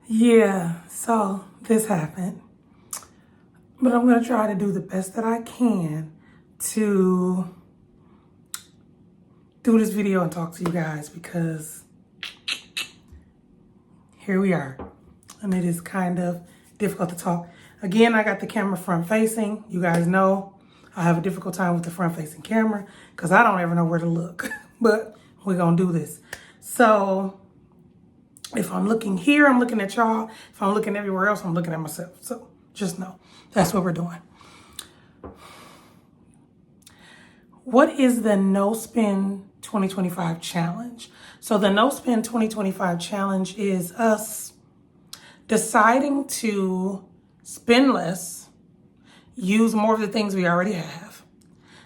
Yeah, so this happened. But I'm going to try to do the best that I can to do this video and talk to you guys because here we are. And it is kind of difficult to talk. Again, I got the camera front facing. You guys know I have a difficult time with the front facing camera because I don't ever know where to look. But we're going to do this. So if I'm looking here, I'm looking at y'all. If I'm looking everywhere else, I'm looking at myself. So just know that's what we're doing. What is the No Spend 2025 challenge? So the No Spend 2025 challenge is us deciding to spend less, use more of the things we already have,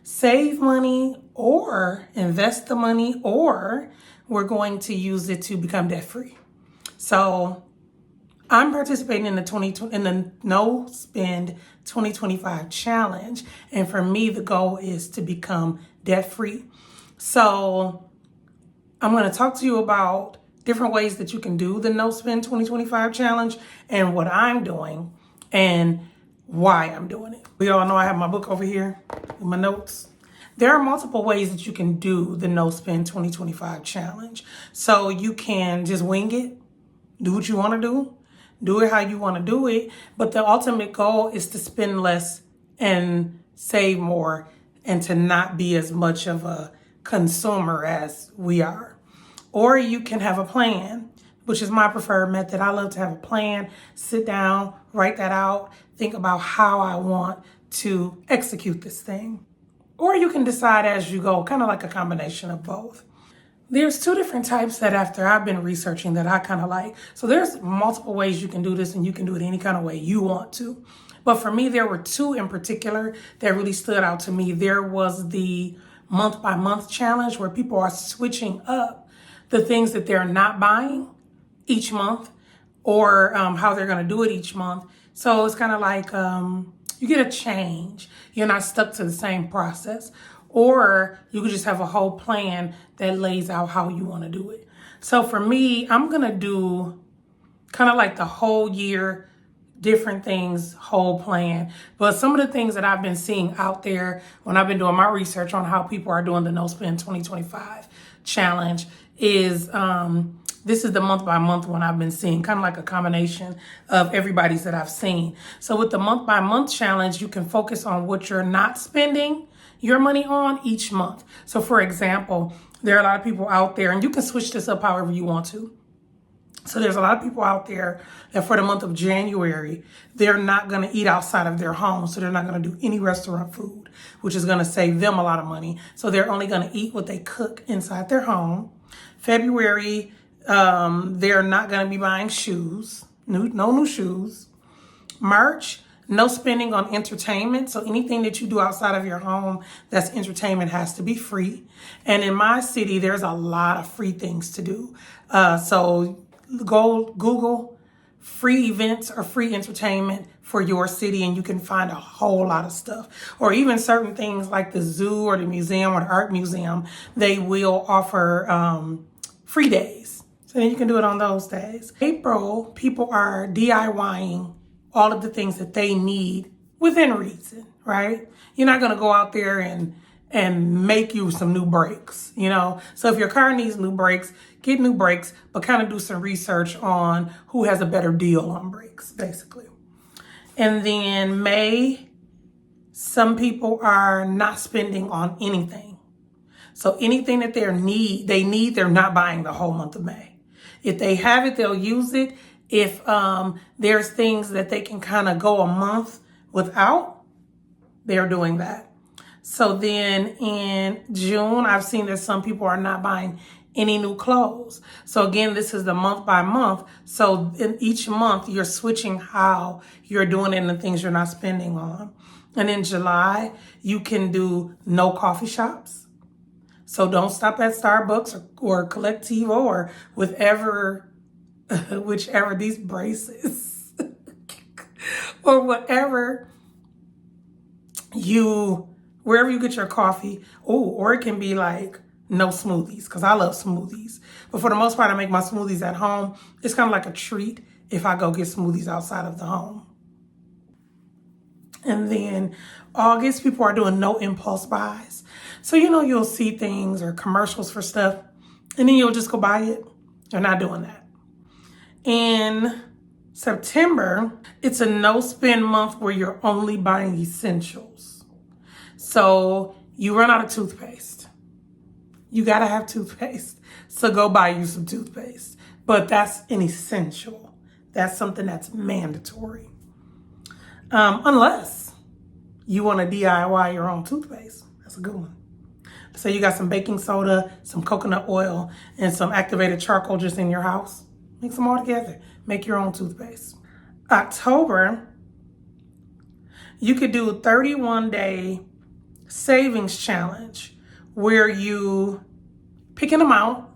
save money or invest the money, or we're going to use it to become debt free. So I'm participating in the No Spend 2025 challenge. And for me, the goal is to become debt free. So I'm going to talk to you about different ways that you can do the No Spend 2025 challenge and what I'm doing and why I'm doing it. We all know I have my book over here with my notes. There are multiple ways that you can do the No Spend 2025 challenge. So you can just wing it, do what you want to do it how you want to do it. But the ultimate goal is to spend less and save more and to not be as much of a consumer as we are. Or you can have a plan, which is my preferred method. I love to have a plan, sit down, write that out, think about how I want to execute this thing. Or you can decide as you go, kind of like a combination of both. There's two different types that after I've been researching that I kind of like. So there's multiple ways you can do this and you can do it any kind of way you want to. But for me, there were two in particular that really stood out to me. There was the month by month challenge where people are switching up the things that they're not buying each month or how they're going to do it each month. So it's kind of like you get a change. You're not stuck to the same process. Or you could just have a whole plan that lays out how you want to do it. So for me, I'm going to do kind of like the whole year, different things, whole plan. But some of the things that I've been seeing out there when I've been doing my research on how people are doing the No Spend 2025 challenge is this is the month by month one I've been seeing, kind of like a combination of everybody's that I've seen. So with the month by month challenge, you can focus on what you're not spending your money on each month. So for example, there are a lot of people out there, and you can switch this up however you want to. So there's a lot of people out there that for the month of January, they're not going to eat outside of their home. So they're not going to do any restaurant food, which is going to save them a lot of money. So they're only going to eat what they cook inside their home. February, they're not going to be buying shoes, no new shoes. March, no spending on entertainment. So anything that you do outside of your home that's entertainment has to be free. And in my city, there's a lot of free things to do. So go Google free events or free entertainment for your city and you can find a whole lot of stuff. Or even certain things like the zoo or the museum or the art museum, they will offer free days. So then you can do it on those days. April, people are DIYing all of the things that they need within reason, right? You're not going to go out there and make you some new brakes, you know? So if your car needs new brakes, get new brakes, but kind of do some research on who has a better deal on brakes, basically. And then May, some people are not spending on anything. So anything that they need, they're not buying the whole month of May. If they have it, they'll use it. If there's things that they can kind of go a month without, they're doing that. So then in June, I've seen that some people are not buying any new clothes. So again, this is the month by month. So in each month, you're switching how you're doing it and the things you're not spending on. And in July, you can do no coffee shops. So don't stop at Starbucks or Collectivo or whichever these braces or whatever wherever you get your coffee. Oh, or it can be like no smoothies, because I love smoothies. But for the most part, I make my smoothies at home. It's kind of like a treat if I go get smoothies outside of the home. And then August, people are doing no impulse buys. So, you'll see things or commercials for stuff, and then you'll just go buy it. They're not doing that. In September, it's a no-spend month where you're only buying essentials. So you run out of toothpaste. You got to have toothpaste. So go buy you some toothpaste. But that's an essential. That's something that's mandatory. Unless you want to DIY your own toothpaste. That's a good one. So you got some baking soda, some coconut oil, and some activated charcoal just in your house. Mix them all together. Make your own toothpaste. October, you could do a 31-day savings challenge where you pick an amount,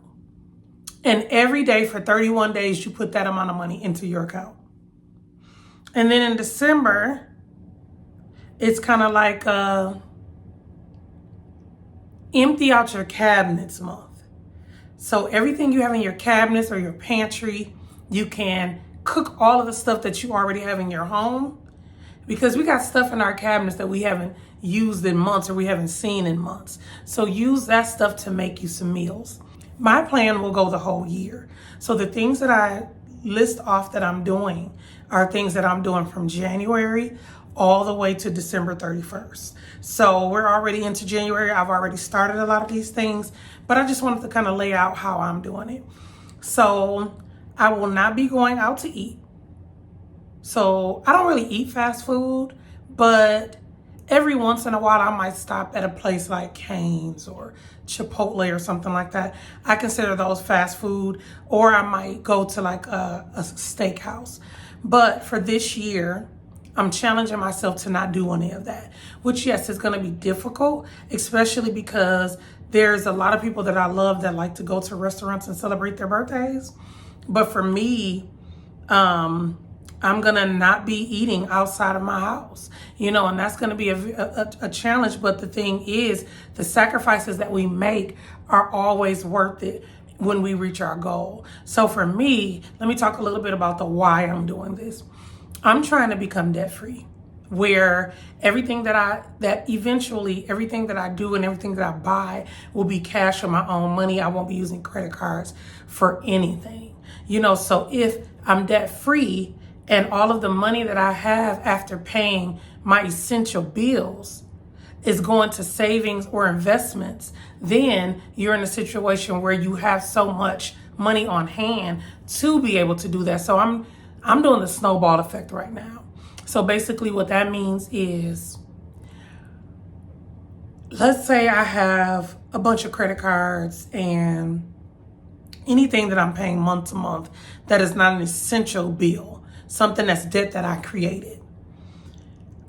and every day for 31 days, you put that amount of money into your account. And then in December, it's kind of like empty out your cabinets month. So everything you have in your cabinets or your pantry, you can cook all of the stuff that you already have in your home, because we got stuff in our cabinets that we haven't used in months or we haven't seen in months. So use that stuff to make you some meals. My plan will go the whole year. So the things that I list off that I'm doing are things that I'm doing from January all the way to December 31st. So we're already into January. I've already started a lot of these things, but I just wanted to kind of lay out how I'm doing it. So I will not be going out to eat. So I don't really eat fast food, but every once in a while I might stop at a place like Cane's or Chipotle or something like that. I consider those fast food, or I might go to like a steakhouse. But for this year, I'm challenging myself to not do any of that, which, yes, is going to be difficult, especially because there's a lot of people that I love that like to go to restaurants and celebrate their birthdays. But for me, I'm going to not be eating outside of my house, and that's going to be a challenge. But the thing is, the sacrifices that we make are always worth it when we reach our goal. So for me, let me talk a little bit about the why I'm doing this. I'm trying to become debt-free, where everything that eventually everything that I do and everything that I buy will be cash or my own money. I won't be using credit cards for anything, so if I'm debt-free and all of the money that I have after paying my essential bills is going to savings or investments, then you're in a situation where you have so much money on hand to be able to do that. So I'm doing the snowball effect right now. So basically what that means is, let's say I have a bunch of credit cards and anything that I'm paying month to month that is not an essential bill, something that's debt that I created.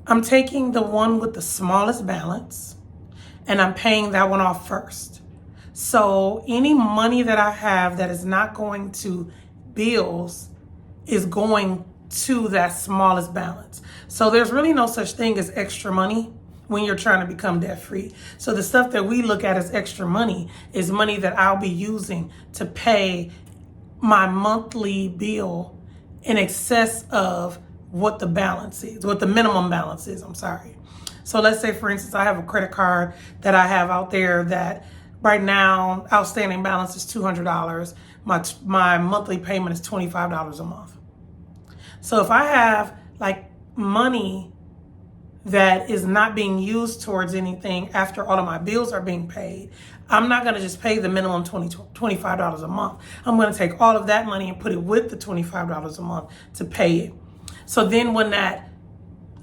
I'm taking the one with the smallest balance and I'm paying that one off first. So any money that I have that is not going to bills is going to that smallest balance. So there's really no such thing as extra money when you're trying to become debt free. So the stuff that we look at as extra money is money that I'll be using to pay my monthly bill in excess of what the balance is, what the minimum balance is, So let's say, for instance, I have a credit card that I have out there that right now outstanding balance is $200. My monthly payment is $25 a month. So if I have like money that is not being used towards anything after all of my bills are being paid, I'm not going to just pay the minimum $25 a month. I'm going to take all of that money and put it with the $25 a month to pay it. So then when that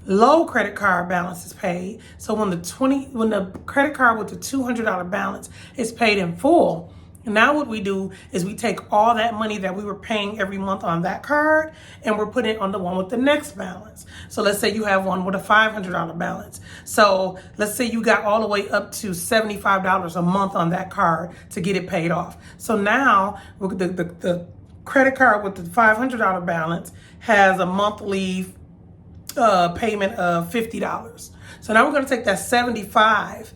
low credit card balance is paid, so when the credit card with the $200 balance is paid in full, now what we do is we take all that money that we were paying every month on that card and we're putting it on the one with the next balance. So let's say you have one with a $500 balance. So let's say you got all the way up to $75 a month on that card to get it paid off. So now the credit card with the $500 balance has a monthly payment of $50. So now we're going to take that $75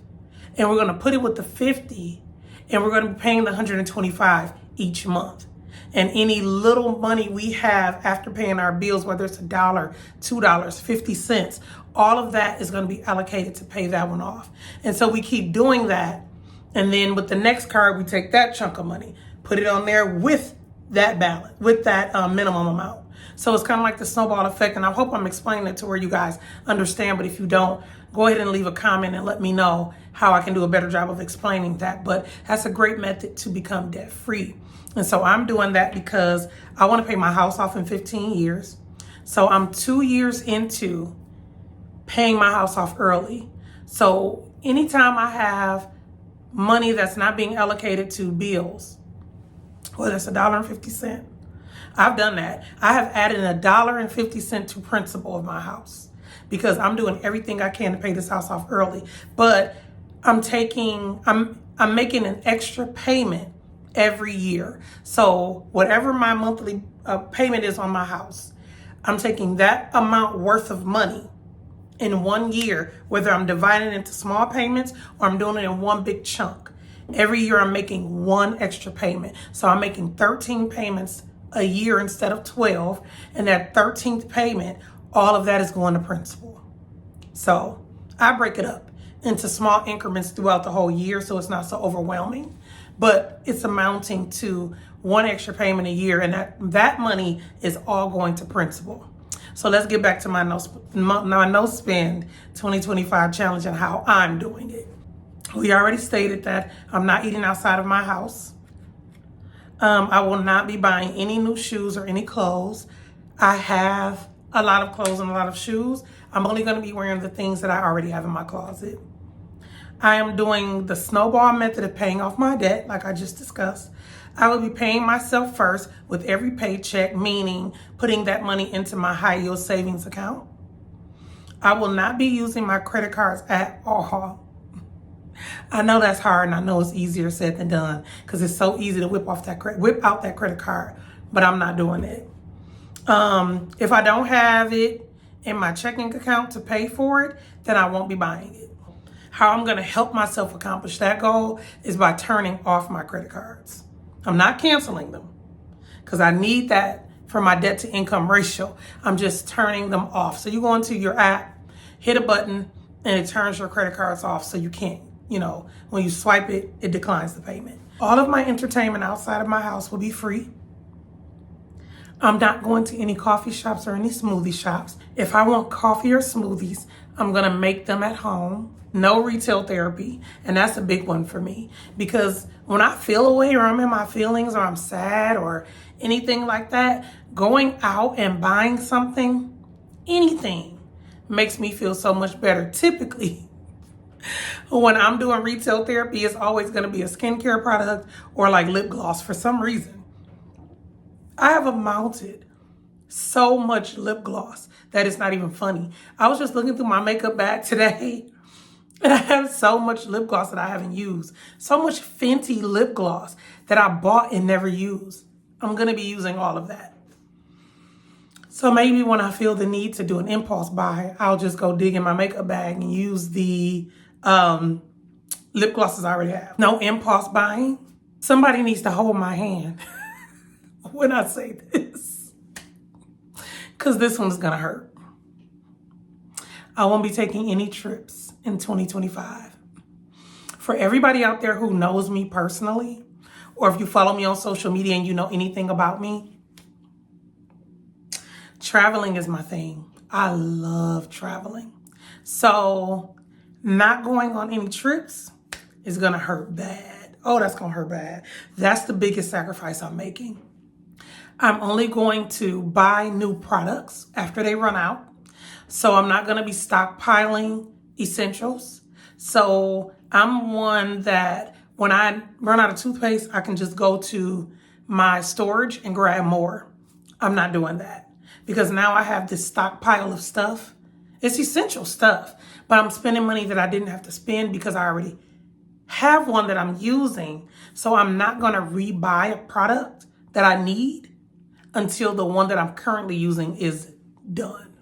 and we're going to put it with the $50. And we're going to be paying the $125 each month. And any little money we have after paying our bills, whether it's $1, $2, 50 cents, all of that is going to be allocated to pay that one off. And so we keep doing that. And then with the next card, we take that chunk of money, put it on there with that balance, with that minimum amount. So it's kind of like the snowball effect. And I hope I'm explaining it to where you guys understand. But if you don't, go ahead and leave a comment and let me know how I can do a better job of explaining that. But that's a great method to become debt free. And so I'm doing that because I want to pay my house off in 15 years. So I'm 2 years into paying my house off early. So anytime I have money that's not being allocated to bills, whether it's $1.50, I've done that. I have added $1.50 to principal of my house because I'm doing everything I can to pay this house off early. But I'm making an extra payment every year. So whatever my monthly payment is on my house, I'm taking that amount worth of money in 1 year, whether I'm dividing it into small payments or I'm doing it in one big chunk. Every year I'm making one extra payment. So I'm making 13 payments a year instead of 12. And that 13th payment, all of that is going to principal. So I break it up into small increments throughout the whole year so it's not so overwhelming. But it's amounting to one extra payment a year, and that money is all going to principal. So let's get back to my no spend 2025 challenge and how I'm doing it. We already stated that I'm not eating outside of my house. I will not be buying any new shoes or any clothes. I have a lot of clothes and a lot of shoes. I'm only going to be wearing the things that I already have in my closet. I am doing the snowball method of paying off my debt, like I just discussed. I will be paying myself first with every paycheck, meaning putting that money into my high yield savings account. I will not be using my credit cards at all. I know that's hard, and I know it's easier said than done because it's so easy to whip out that credit card, but I'm not doing it. If I don't have it in my checking account to pay for it, then I won't be buying it. How I'm going to help myself accomplish that goal is by turning off my credit cards. I'm not canceling them because I need that for my debt to income ratio. I'm just turning them off. So you go into your app, hit a button, and it turns your credit cards off so you can't, when you swipe it, it declines the payment. All of my entertainment outside of my house will be free. I'm not going to any coffee shops or any smoothie shops. If I want coffee or smoothies, I'm going to make them at home. No retail therapy. And that's a big one for me because when I feel away or I'm in my feelings or I'm sad or anything like that, going out and buying something, anything, makes me feel so much better. Typically, when I'm doing retail therapy, it's always going to be a skincare product or like lip gloss for some reason. I have amounted so much lip gloss that it's not even funny. I was just looking through my makeup bag today and I have so much lip gloss that I haven't used. So much Fenty lip gloss that I bought and never used. I'm going to be using all of that. So maybe when I feel the need to do an impulse buy, I'll just go dig in my makeup bag and use the lip glosses I already have. No impulse buying. Somebody needs to hold my hand when I say this, because this one's going to hurt. I won't be taking any trips in 2025. For everybody out there who knows me personally, or if you follow me on social media and you know anything about me, traveling is my thing. I love traveling. So not going on any trips is going to hurt bad. Oh, that's going to hurt bad. That's the biggest sacrifice I'm making. I'm only going to buy new products after they run out. So I'm not going to be stockpiling essentials. So I'm one that when I run out of toothpaste, I can just go to my storage and grab more. I'm not doing that because now I have this stockpile of stuff. It's essential stuff, but I'm spending money that I didn't have to spend because I already have one that I'm using. So I'm not going to rebuy a product that I need until the one that I'm currently using is done.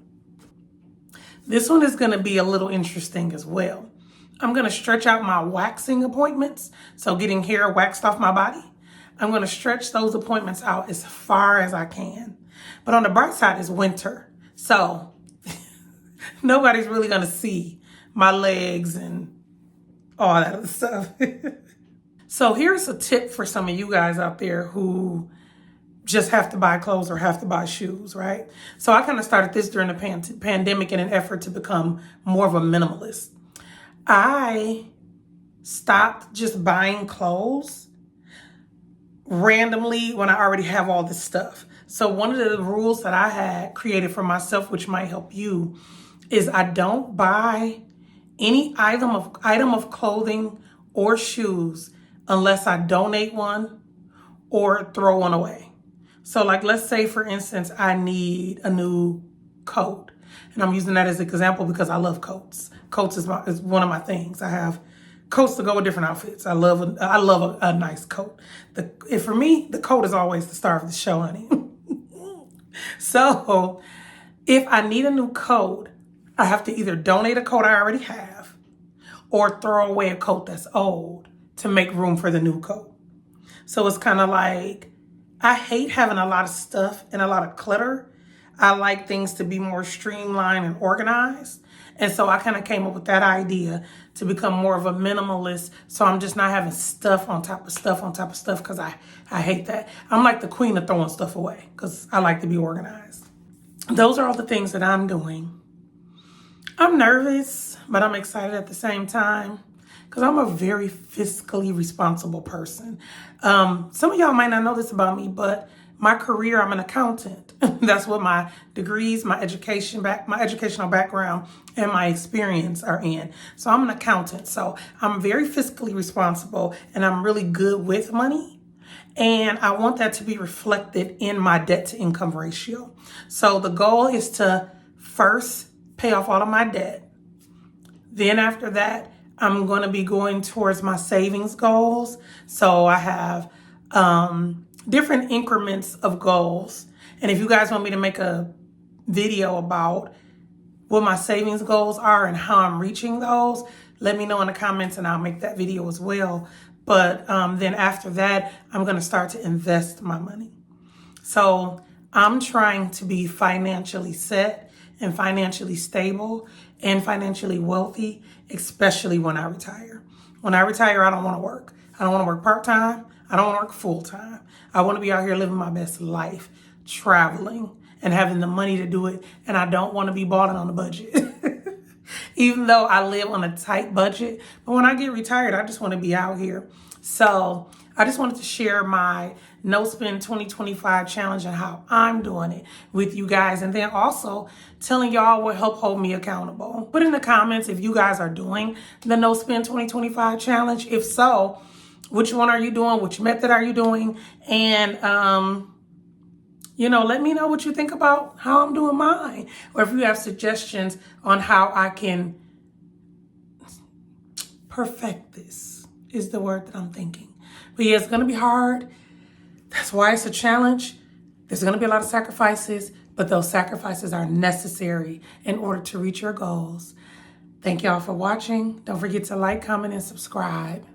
This one is going to be a little interesting as well. I'm going to stretch out my waxing appointments. So getting hair waxed off my body. I'm going to stretch those appointments out as far as I can. But on the bright side is winter. So nobody's really going to see my legs and all that other stuff. So here's a tip for some of you guys out there who just have to buy clothes or have to buy shoes, right? So I kind of started this during the pandemic in an effort to become more of a minimalist. I stopped just buying clothes randomly when I already have all this stuff. So one of the rules that I had created for myself, which might help you, is I don't buy any item of clothing or shoes unless I donate one or throw one away. So like, let's say for instance, I need a new coat, and I'm using that as an example because I love coats. Coats is one of my things. I have coats to go with different outfits. I love a nice coat. For me, the coat is always the star of the show, honey. So if I need a new coat, I have to either donate a coat I already have or throw away a coat that's old to make room for the new coat. So it's kind of like, I hate having a lot of stuff and a lot of clutter. I like things to be more streamlined and organized. And so I kind of came up with that idea to become more of a minimalist. So I'm just not having stuff on top of stuff on top of stuff, because I hate that. I'm like the queen of throwing stuff away because I like to be organized. Those are all the things that I'm doing. I'm nervous, but I'm excited at the same time because I'm a very fiscally responsible person. Some of y'all might not know this about me, but my career, I'm an accountant. That's what my degrees, my educational background, and my experience are in. So I'm an accountant. So I'm very fiscally responsible, and I'm really good with money. And I want that to be reflected in my debt to income ratio. So the goal is to first pay off all of my debt. Then after that, I'm going to be going towards my savings goals. So I have different increments of goals. And if you guys want me to make a video about what my savings goals are and how I'm reaching those, let me know in the comments and I'll make that video as well. But then after that, I'm going to start to invest my money. So I'm trying to be financially set and financially stable and financially wealthy, especially when I retire. When I retire, I don't want to work. I don't want to work part-time. I don't want to work full-time. I want to be out here living my best life, traveling and having the money to do it. And I don't want to be balling on the budget. Even though I live on a tight budget. But when I get retired, I just want to be out here. So I just wanted to share my No Spend 2025 challenge and how I'm doing it with you guys. And then also telling y'all what help hold me accountable. Put in the comments if you guys are doing the No Spend 2025 challenge. If so, which one are you doing? Which method are you doing? And, let me know what you think about how I'm doing mine. Or if you have suggestions on how I can perfect this, is the word that I'm thinking. But yeah, it's going to be hard. That's why it's a challenge. There's going to be a lot of sacrifices, but those sacrifices are necessary in order to reach your goals. Thank y'all for watching. Don't forget to like, comment, and subscribe.